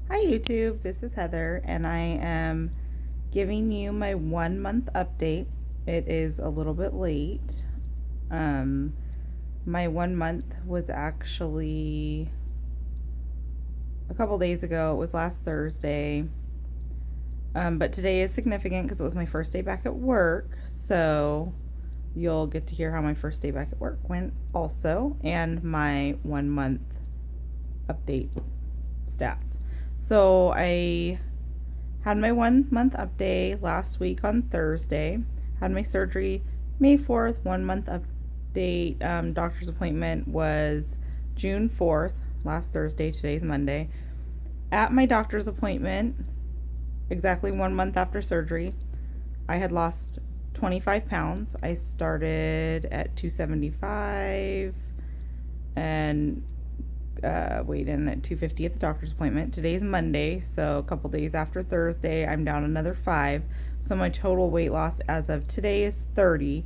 Hi YouTube, this is Heather and I am giving you my 1 month update. It is a little bit late. Um, my 1 month was actually a couple days ago. It was last Thursday. But today is significant because it was my first day back at work. So you'll get to hear how my first day back at work went also, and my 1 month update stats. So I had my 1 month update last week on Thursday. Had my surgery May 4th. 1 month update. Doctor's appointment was June 4th, last Thursday. Today's Monday. At my doctor's appointment, exactly 1 month after surgery, I had lost 25 pounds. I started at 275 and weighed in at 250 at the doctor's appointment. Today's Monday, so a couple days after Thursday, I'm down another 5. So my total weight loss as of today is 30.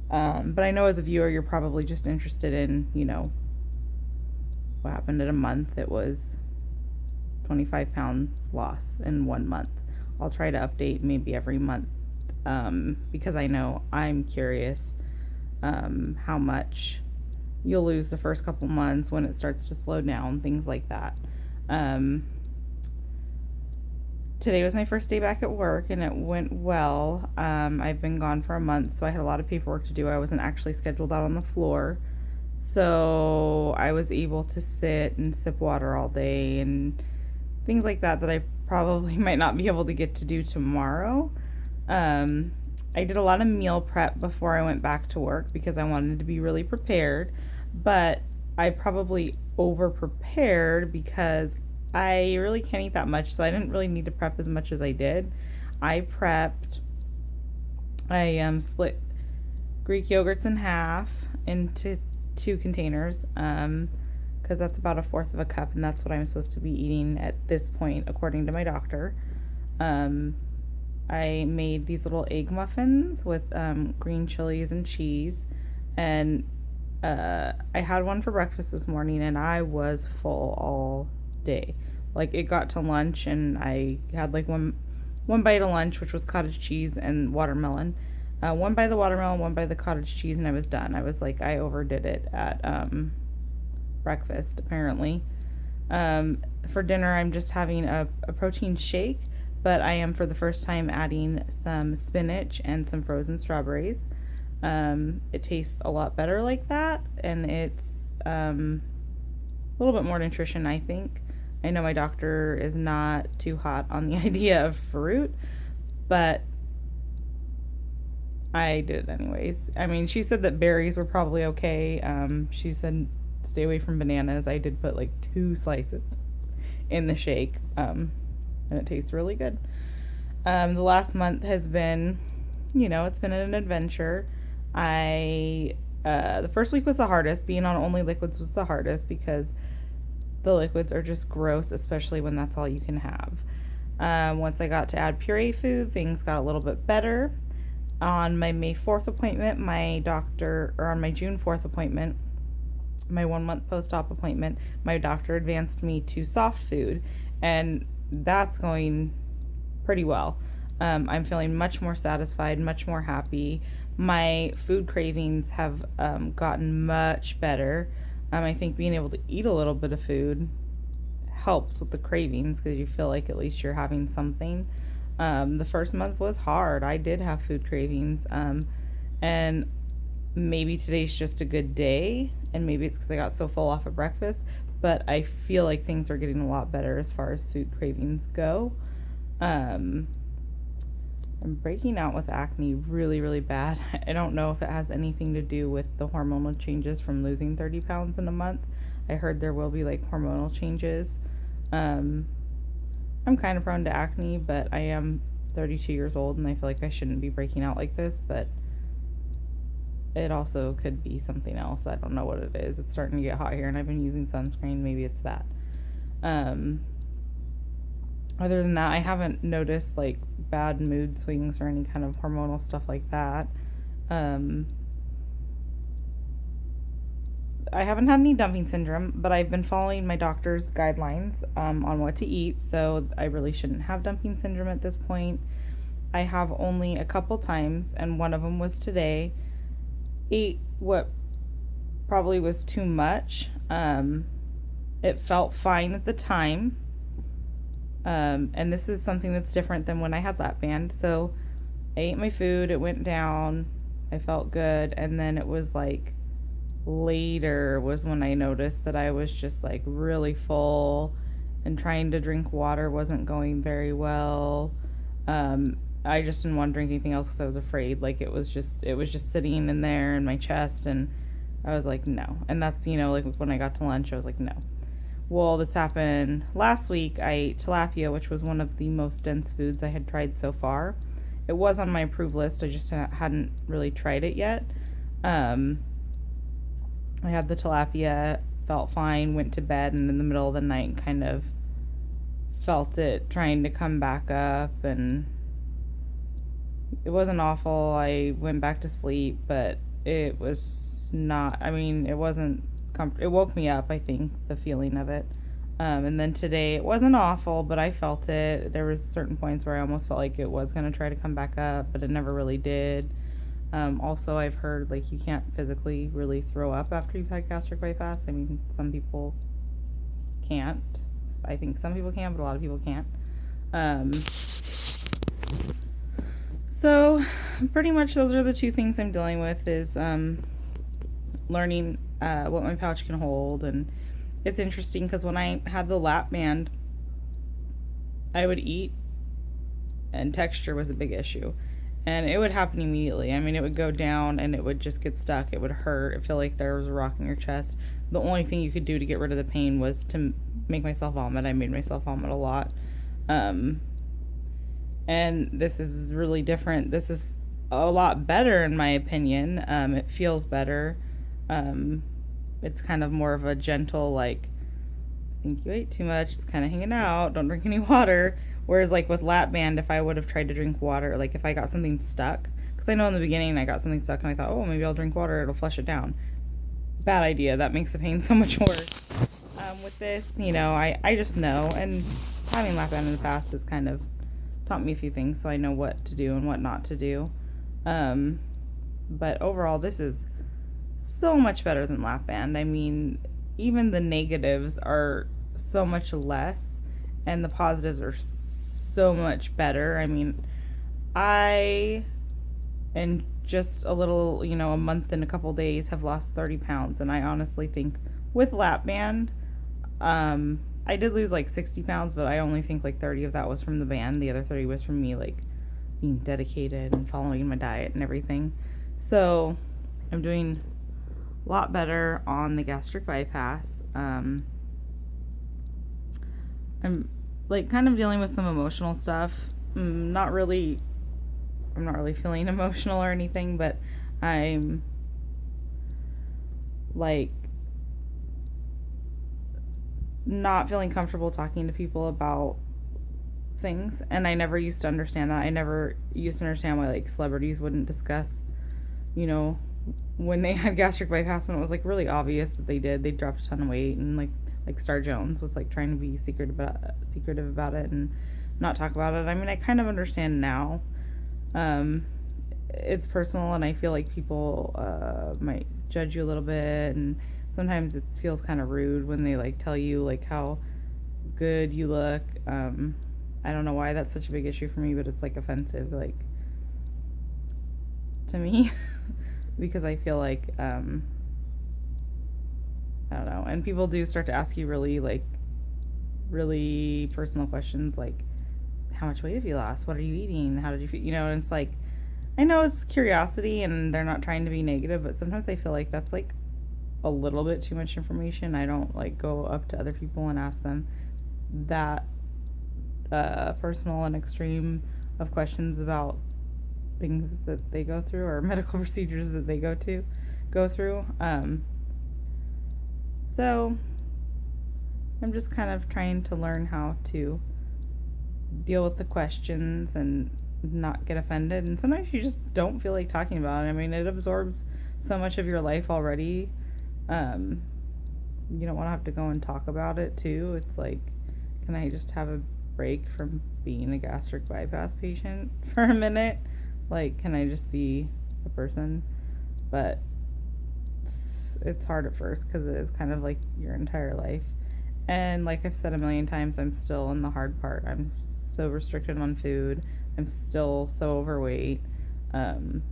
But I know as a viewer, you're probably just interested in, what happened in a month. It was 25-pound loss in 1 month. I'll try to update maybe every month because I know I'm curious how much you'll lose the first couple months when it starts to slow down, things like that. Today was my first day back at work and it went well. I've been gone for a month, so I had a lot of paperwork to do. I wasn't actually scheduled out on the floor, so I was able to sit and sip water all day and things like that I probably might not be able to get to do tomorrow. I did a lot of meal prep before I went back to work because I wanted to be really prepared, but I probably over prepared because I really can't eat that much, so I didn't really need to prep as much as I did. I split Greek yogurts in half into 2 containers, because that's about 1/4 of a cup, and that's what I'm supposed to be eating at this point, according to my doctor. I made these little egg muffins with green chilies and cheese, and I had one for breakfast this morning, and I was full all day. Like, it got to lunch, and I had like one bite of lunch, which was cottage cheese and watermelon. One by the watermelon, one by the cottage cheese, and I was done. I was like, I overdid it at breakfast, apparently. For dinner, I'm just having a protein shake, but I am for the first time adding some spinach and some frozen strawberries. It tastes a lot better like that, and it's a little bit more nutrition, I think. I know my doctor is not too hot on the idea of fruit, but I did it anyways. I mean, she said that berries were probably okay. She said stay away from bananas. I did put like 2 slices in the shake, and it tastes really good. The last month has been, it's been an adventure. The first week was the hardest. Being on only liquids was the hardest because the liquids are just gross, especially when that's all you can have. Once I got to add puree food, things got a little bit better. On my May 4th appointment, on my June 4th appointment, my 1 month post-op appointment, my doctor advanced me to soft food, and that's going pretty well. I'm feeling much more satisfied, much more happy. My food cravings have gotten much better. I think being able to eat a little bit of food helps with the cravings because you feel like at least you're having something. The first month was hard. I did have food cravings, and maybe today's just a good day, and maybe it's because I got so full off of breakfast, but I feel like things are getting a lot better as far as food cravings go. I'm breaking out with acne really, really bad. I don't know if it has anything to do with the hormonal changes from losing 30 pounds in a month. I heard there will be like hormonal changes. I'm kind of prone to acne, but I am 32 years old and I feel like I shouldn't be breaking out like this, but it also could be something else. I don't know what it is. It's starting to get hot here and I've been using sunscreen. Maybe it's that. Other than that, I haven't noticed like bad mood swings or any kind of hormonal stuff like that. I haven't had any dumping syndrome, but I've been following my doctor's guidelines on what to eat, so I really shouldn't have dumping syndrome at this point. I have only a couple times, and one of them was today. Ate what probably was too much. It felt fine at the time. And this is something that's different than when I had lap band. So I ate my food, it went down, I felt good, and then it was like later was when I noticed that I was just like really full, and trying to drink water wasn't going very well. I just didn't want to drink anything else because I was afraid. Like it was just sitting in there in my chest, and I was like, no. And that's, like when I got to lunch, I was like, no. Well, this happened last week. I ate tilapia, which was one of the most dense foods I had tried so far. It was on my approved list. I just hadn't really tried it yet. I had the tilapia, felt fine, went to bed, and in the middle of the night kind of felt it trying to come back up, and it wasn't awful. I went back to sleep, but it was not, it wasn't it woke me up, I think, the feeling of it. And then today, it wasn't awful, but I felt it. There was certain points where I almost felt like it was going to try to come back up, but it never really did. Also, I've heard, like, you can't physically really throw up after you've had gastric bypass. Some people can't. I think some people can, but a lot of people can't. So, pretty much those are the two things I'm dealing with, is learning what my pouch can hold. And it's interesting because when I had the lap band, I would eat, and texture was a big issue, and it would happen immediately. It would go down and it would just get stuck. It would hurt. It felt like there was a rock in your chest. The only thing you could do to get rid of the pain was to make myself vomit. I made myself vomit a lot. And this is really different. This is a lot better in my opinion. It feels better. It's kind of more of a gentle, like, I think you ate too much, it's kind of hanging out, don't drink any water. Whereas like with lap band, if I would have tried to drink water, like if I got something stuck, because I know in the beginning I got something stuck and I thought, oh, maybe I'll drink water, it'll flush it down. Bad idea. That makes the pain so much worse. With this, I just know, and having lap band in the past has kind of taught me a few things, so I know what to do and what not to do. But overall, this is so much better than lap band. Even the negatives are so much less, and the positives are so much better. I in just a little, a month and a couple days have lost 30 pounds, and I honestly think with lap band, I did lose like 60 pounds, but I only think like 30 of that was from the band. The other 30 was from me, like, being dedicated and following my diet and everything. So I'm doing a lot better on the gastric bypass. I'm like kind of dealing with some emotional stuff. I'm not really feeling emotional or anything, but I'm like not feeling comfortable talking to people about things, and I never used to understand that. I never used to understand why like celebrities wouldn't discuss, when they had gastric bypass, when it was like really obvious that they dropped a ton of weight, and like Star Jones was like trying to be secretive about it and not talk about it. I kind of understand now. It's personal, and I feel like people might judge you a little bit, and sometimes it feels kind of rude when they like tell you like how good you look. I don't know why that's such a big issue for me, but it's like offensive, like, to me. Because I feel like I don't know, and people do start to ask you really personal questions, like, how much weight have you lost, what are you eating, how did you feel, and it's like, I know it's curiosity and they're not trying to be negative, but sometimes I feel like that's like a little bit too much information. I don't like go up to other people and ask them that personal and extreme of questions about things that they go through or medical procedures that they go through. So I'm just kind of trying to learn how to deal with the questions and not get offended, and sometimes you just don't feel like talking about it. It absorbs so much of your life already Um, you don't want to have to go and talk about it too. It's like, can I just have a break from being a gastric bypass patient for a minute? Like, can I just be a person? But it's hard at first because it is kind of like your entire life. And like I've said a million times, I'm still in the hard part. I'm so restricted on food. I'm still so overweight. Um,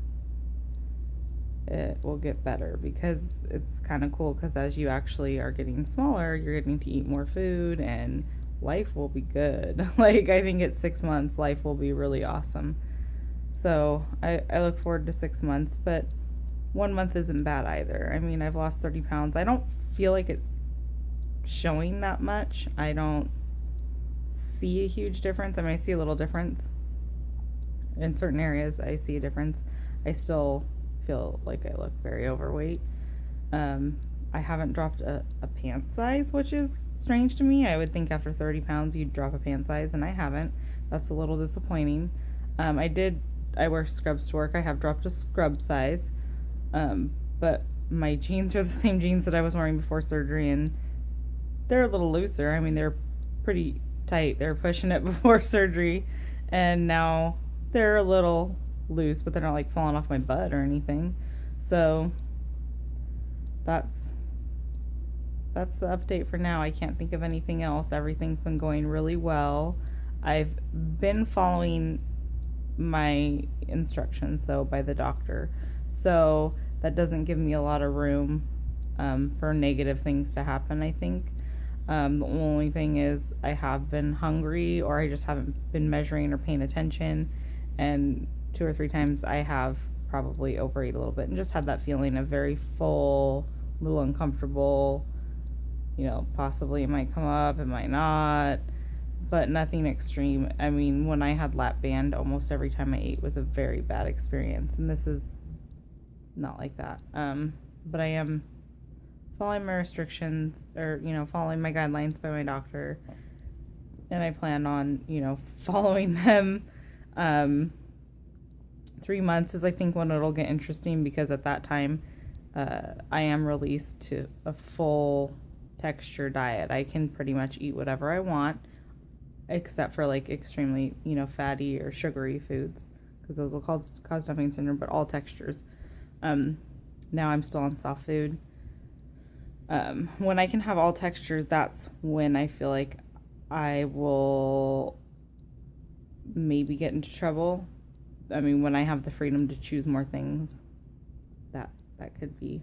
it will get better because it's kind of cool because as you actually are getting smaller, you're getting to eat more food and life will be good. Like, I think at 6 months, life will be really awesome. So I look forward to 6 months, but 1 month isn't bad either. I mean, I've lost 30 pounds. I don't feel like it's showing that much. I don't see a huge difference. I mean, I see a little difference. In certain areas, I see a difference. I still feel like I look very overweight. I haven't dropped a pant size, which is strange to me. I would think after 30 pounds you'd drop a pant size, and I haven't. That's a little disappointing. I wear scrubs to work. I have dropped a scrub size, but my jeans are the same jeans that I was wearing before surgery, and they're a little looser. I mean, they're pretty tight. They're pushing it before surgery, and now they're a little loose, but they're not like falling off my butt or anything. So that's the update for now. I can't think of anything else. Everything's been going really well. I've been following my instructions though by the doctor, so that doesn't give me a lot of room for negative things to happen, I think. The only thing is I have been hungry, or I just haven't been measuring or paying attention, and 2 or 3 times I have probably overate a little bit and just had that feeling of very full, a little uncomfortable. Possibly it might come up, it might not, but nothing extreme. I mean, when I had lap band, almost every time I ate was a very bad experience, and this is not like that. But I am following my restrictions, or following my guidelines by my doctor, and I plan on following them. 3 months is, I think, when it'll get interesting, because at that time I am released to a full texture diet. I can pretty much eat whatever I want, except for like extremely fatty or sugary foods, because those will cause dumping syndrome. But all textures. Now I'm still on soft food. When I can have all textures, that's when I feel like I will maybe get into trouble. I mean, when I have the freedom to choose more things, that could be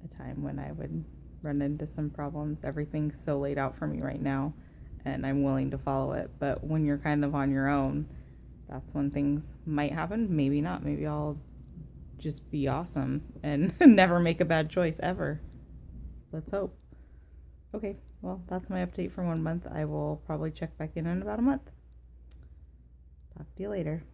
a time when I would run into some problems. Everything's so laid out for me right now, and I'm willing to follow it. But when you're kind of on your own, that's when things might happen. Maybe not. Maybe I'll just be awesome and never make a bad choice ever. Let's hope. Okay, well, that's my update for 1 month. I will probably check back in about a month. Talk to you later.